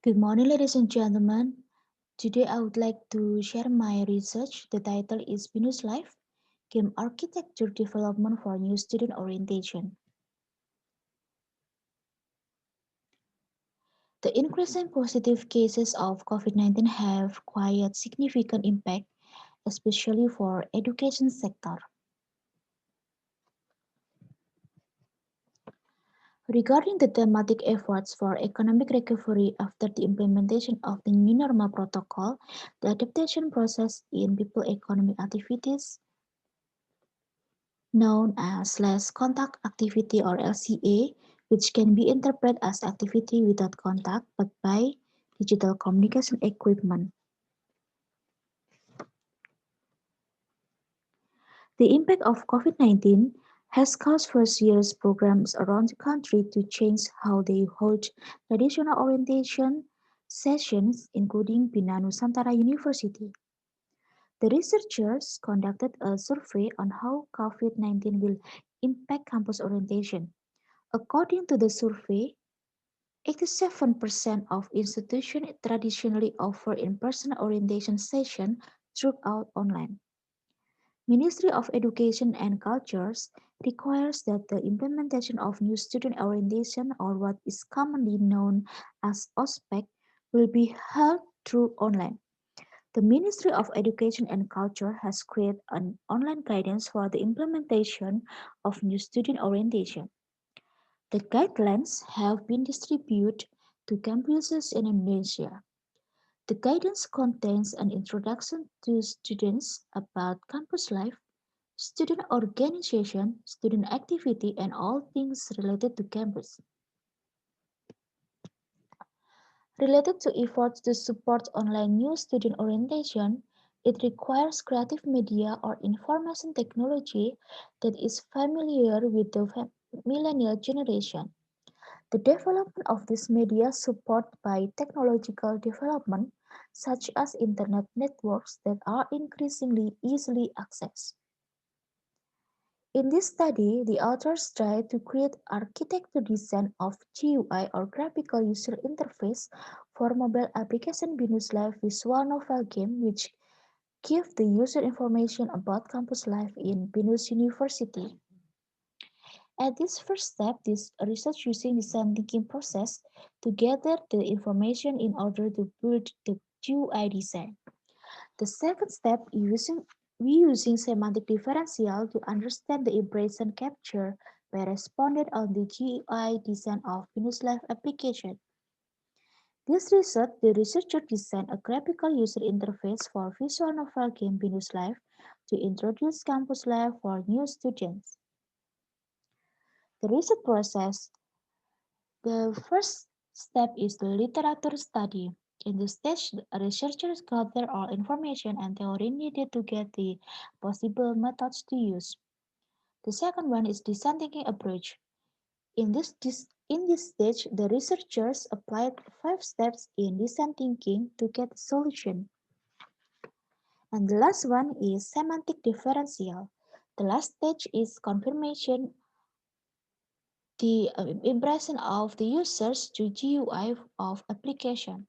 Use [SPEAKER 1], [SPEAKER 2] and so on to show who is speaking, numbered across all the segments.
[SPEAKER 1] Good morning, ladies and gentlemen. Today I would like to share my research. The title is Binus Life, Game Architecture Development for New Student Orientation. The increasing positive cases of COVID-19 have quite significant impact, especially for education sector. Regarding the thematic efforts for economic recovery after the implementation of the new normal protocol, the adaptation process in people economic activities known as less contact activity or LCA, which can be interpreted as activity without contact but by digital communication equipment. The impact of COVID-19 has caused first years programs around the country to change how they hold traditional orientation sessions, including Binus University. The researchers conducted a survey on how COVID-19 will impact campus orientation. According to the survey, 87% of institutions traditionally offer in-person orientation sessions throughout online. Ministry of Education and Cultures requires that the implementation of new student orientation, or what is commonly known as OSPEC, will be held through online. The Ministry of Education and Culture has created an online guidance for the implementation of new student orientation. The guidelines have been distributed to campuses in Indonesia. The guidance contains an introduction to students about campus life, student organization, student activity, and all things related to campus. Related to efforts to support online new student orientation, it requires creative media or information technology that is familiar with the millennial generation. The development of this media supported by technological development such as internet networks that are increasingly easily accessed. In this study, the authors try to create architecture design of GUI or graphical user interface for mobile application Binus Live visual novel game which give the user information about campus life in Binus University. At this first step, this research using design thinking process to gather the information in order to build the GUI design. The second step is using semantic differential to understand the impression capture by respondent on the GUI design of Binus Live application. This research, the researcher designed a graphical user interface for visual novel game Binus Live to introduce Campus Live for new students. The research process. The first step is the literature study. In this stage, researchers gather all information and theory needed to get the possible methods to use. The second one is design thinking approach. In this stage, the researchers applied 5 steps in design thinking to get a solution. And the last one is semantic differential. The last stage is confirmation the impression of the users to GUI of application.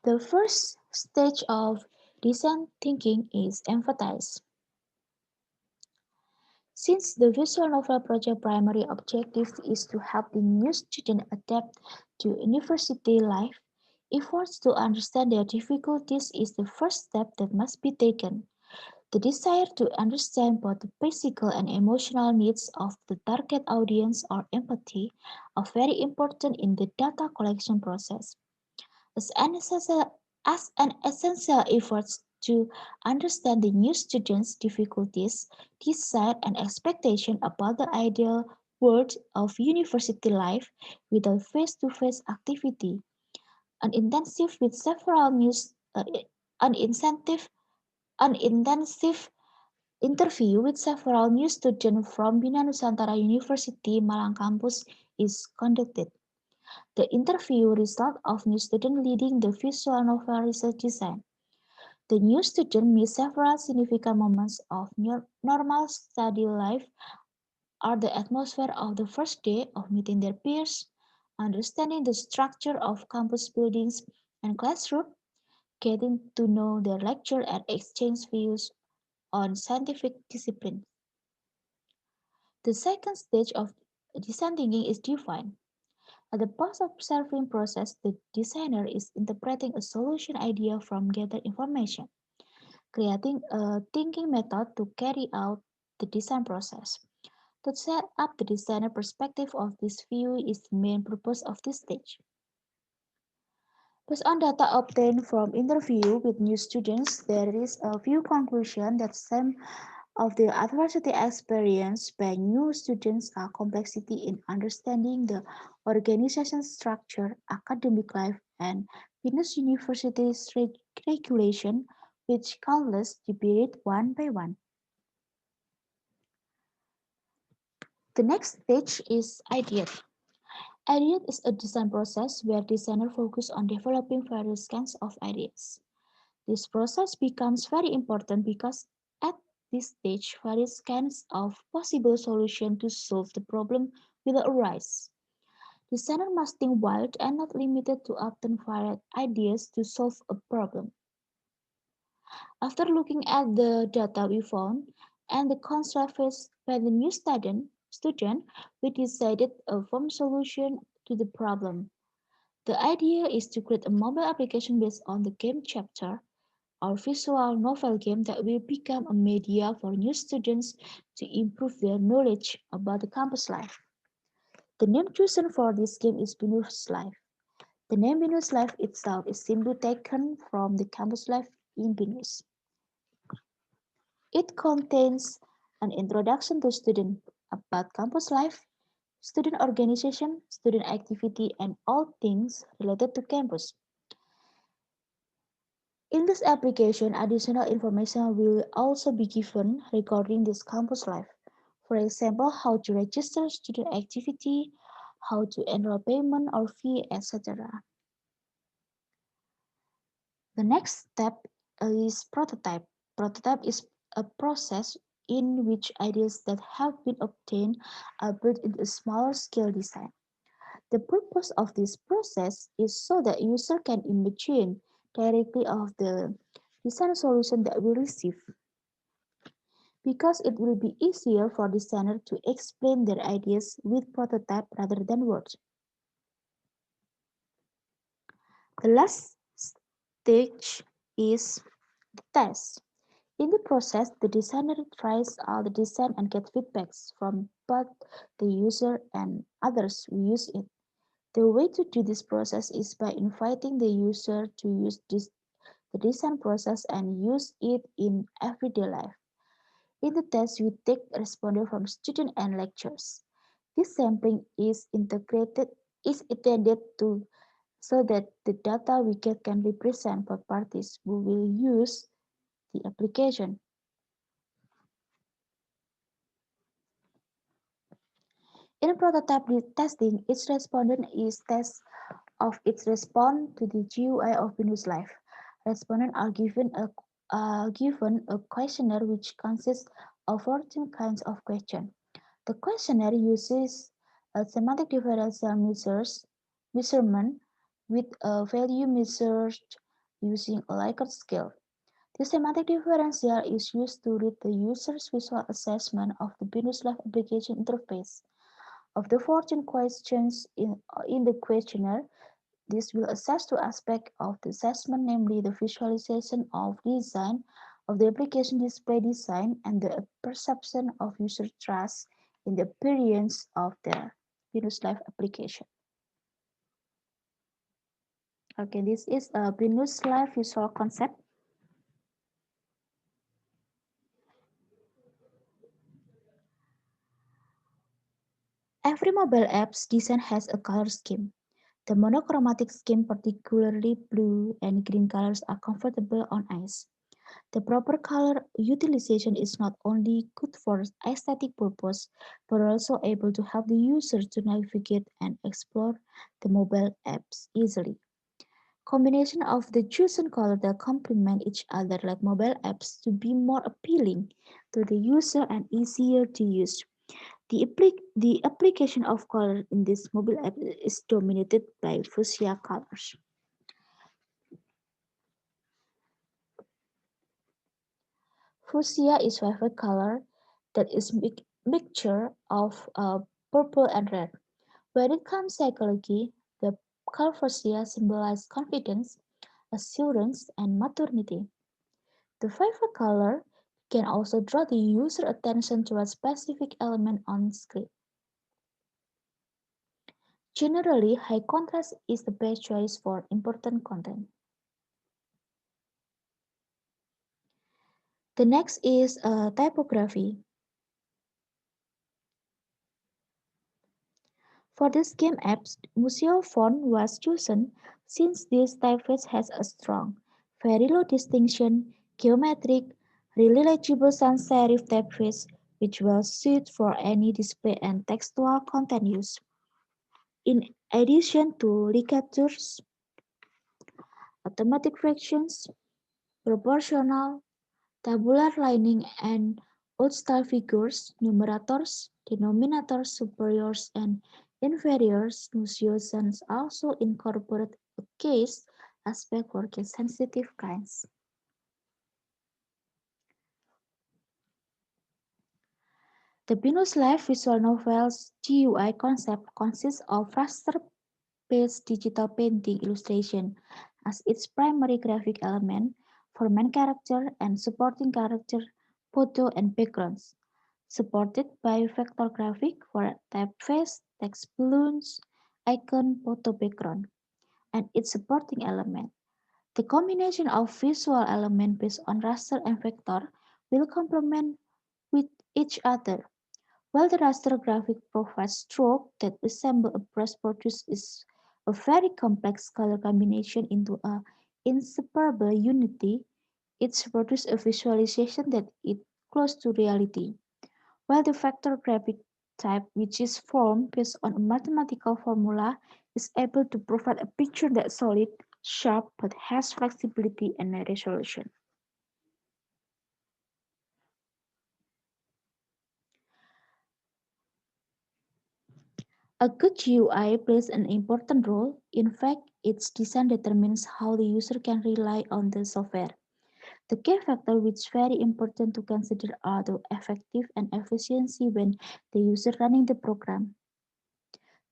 [SPEAKER 1] The first stage of design thinking is empathize. Since the visual novel project primary objective is to help the new student adapt to university life, efforts to understand their difficulties is the first step that must be taken. The desire to understand both the physical and emotional needs of the target audience or empathy are very important in the data collection process. As an essential effort to understand the new students' difficulties, desire, and expectation about the ideal world of university life without face-to-face activity, an intensive with several news, an incentive, an intensive interview with several new students from Bina Nusantara University Malang campus is conducted. The interview result of new student leading the visual novel research design. The new student missed several significant moments of normal study life are the atmosphere of the first day of meeting their peers, understanding the structure of campus buildings and classroom, getting to know their lecture and exchange views on scientific disciplines. The second stage of design thinking is define. At the post-observing process, the designer is interpreting a solution idea from gathered information, creating a thinking method to carry out the design process. To set up the designer perspective of this view is the main purpose of this stage. Based on data obtained from interview with new students, there is a few conclusion that some of the adversity experienced by new students are complexity in understanding the organization structure, academic life, and Binus University's regulation, which countless debate one by one. The next stage is ideate. Ideate is a design process where designers focus on developing various kinds of ideas. This process becomes very important because at this stage, various kinds of possible solutions to solve the problem will arise. Designer must think wide and not limited to often varied ideas to solve a problem. After looking at the data we found and the constraints faced by the new student, we decided a firm solution to the problem. The idea is to create a mobile application based on the game chapter or visual novel game that will become a media for new students to improve their knowledge about the campus life. The name chosen for this game is Binus Life. The name Binus Life itself is simply taken from the campus life in Binus. It contains an introduction to student about campus life, student organization, student activity, and all things related to campus. In this application, additional information will also be given regarding this campus life. For example, how to register student activity, how to enroll payment or fee, etc. The next step is prototype. Prototype is a process in which ideas that have been obtained are built into a smaller scale design. The purpose of this process is so that user can imagine directly of the design solution that we receive, because it will be easier for designer to explain their ideas with prototype rather than words. The last stage is the test. In the process, the designer tries out the design and gets feedbacks from both the user and others who use it. The way to do this process is by inviting the user to use the design process and use it in everyday life. In the test, we take respondents from students and lecturers. This sampling is intended to so that the data we get can represent for parties who will use the application. In prototype testing, each respondent is test of its response to the GUI of Windows Live. Respondents are given a questionnaire which consists of 14 kinds of questions. The questionnaire uses a semantic differential measurement with a value measured using a Likert scale. The semantic differential is used to read the user's visual assessment of the Binus Live application interface. Of the 14 questions in the questionnaire, this will assess two aspects of the assessment, namely the visualization of design of the application display design and the perception of user trust in the appearance of the Binus Live application. Okay, this is a Binus Live visual concept. Every mobile app's design has a color scheme. The monochromatic scheme, particularly blue and green colors, are comfortable on eyes. The proper color utilization is not only good for aesthetic purpose, but also able to help the user to navigate and explore the mobile apps easily. Combination of the chosen color that complement each other like mobile apps to be more appealing to the user and easier to use. The application of color in this mobile app is dominated by fuchsia colors. Fuchsia is favorite color that is mixture of purple and red. When it comes to psychology, the color fuchsia symbolizes confidence, assurance, and maturity. The favorite color can also draw the user attention to a specific element on screen. Generally, high contrast is the best choice for important content. The next is typography. For this game apps, Museo font was chosen since this typeface has a strong, very low distinction, geometric, really legible sans serif typeface which will suit for any display and textual content use. In addition to ligatures, automatic fractions, proportional, tabular lining, and old-style figures, numerators, denominators, superiors, and inferiors, notations also incorporate a case aspect for case-sensitive kinds. The Binus Live visual novel's GUI concept consists of raster-based digital painting illustration as its primary graphic element for main character and supporting character, photo, and backgrounds, supported by vector graphic for typeface, text balloons, icon, photo background, and its supporting element. The combination of visual elements based on raster and vector will complement with each other. While the raster graphic provides stroke that resemble a brush produce is a very complex color combination into a inseparable unity, it produces a visualization that is close to reality. While the vector graphic type, which is formed based on a mathematical formula, is able to provide a picture that's solid, sharp, but has flexibility and resolution. A good GUI plays an important role. In fact, its design determines how the user can rely on the software. The key factors which is very important to consider are the effective and efficiency when the user running the program.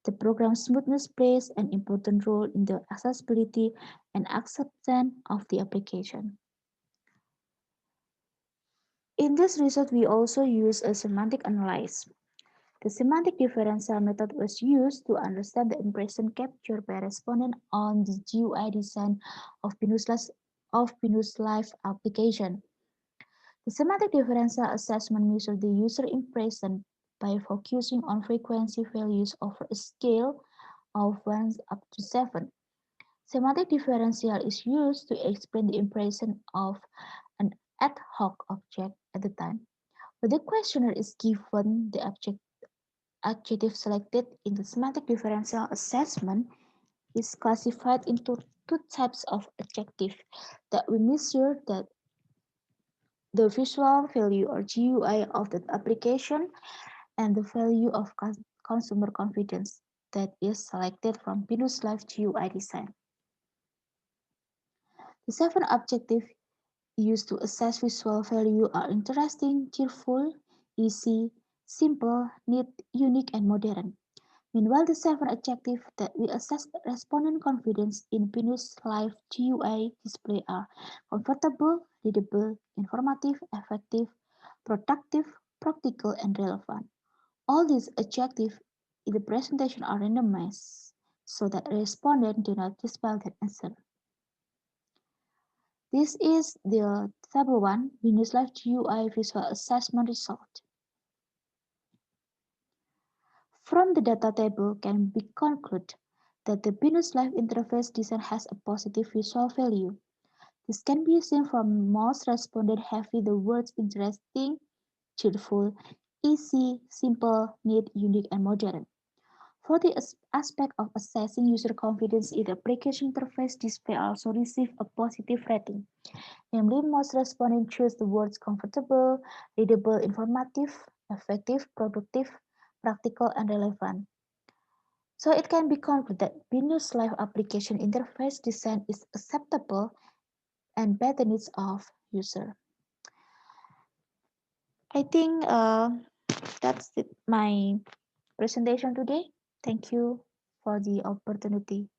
[SPEAKER 1] The program smoothness plays an important role in the accessibility and acceptance of the application. In this research, we also use a semantic analysis. The semantic differential method was used to understand the impression captured by respondent on the GUI design of Binus Live application. The semantic differential assessment measures the user impression by focusing on frequency values over a scale of 1 up to 7. Semantic differential is used to explain the impression of an ad hoc object at the time. When the questioner is given the adjective selected in the semantic differential assessment is classified into two types of adjective that we measure that the visual value or GUI of the application and the value of consumer confidence that is selected from Binus Live GUI design. The seven objectives used to assess visual value are interesting, cheerful, easy, simple, neat, unique, and modern. Meanwhile, the seven adjectives that we assess respondent confidence in Binus Live GUI display are comfortable, readable, informative, effective, productive, practical, and relevant. All these adjectives in the presentation are randomized so that respondents do not dispel their answer. This is the Table 1 Binus Live GUI Visual Assessment result. From the data table can be concluded that the Binus Live interface design has a positive visual value. This can be seen from most respondents having the words interesting, cheerful, easy, simple, neat, unique, and modern. For the aspect of assessing user confidence in the application interface, display also received a positive rating. Namely, most respondents choose the words comfortable, readable, informative, effective, productive, practical, and relevant. So it can be concluded that Binus Live application interface design is acceptable and better the needs of user. I think that's my presentation today. Thank you for the opportunity.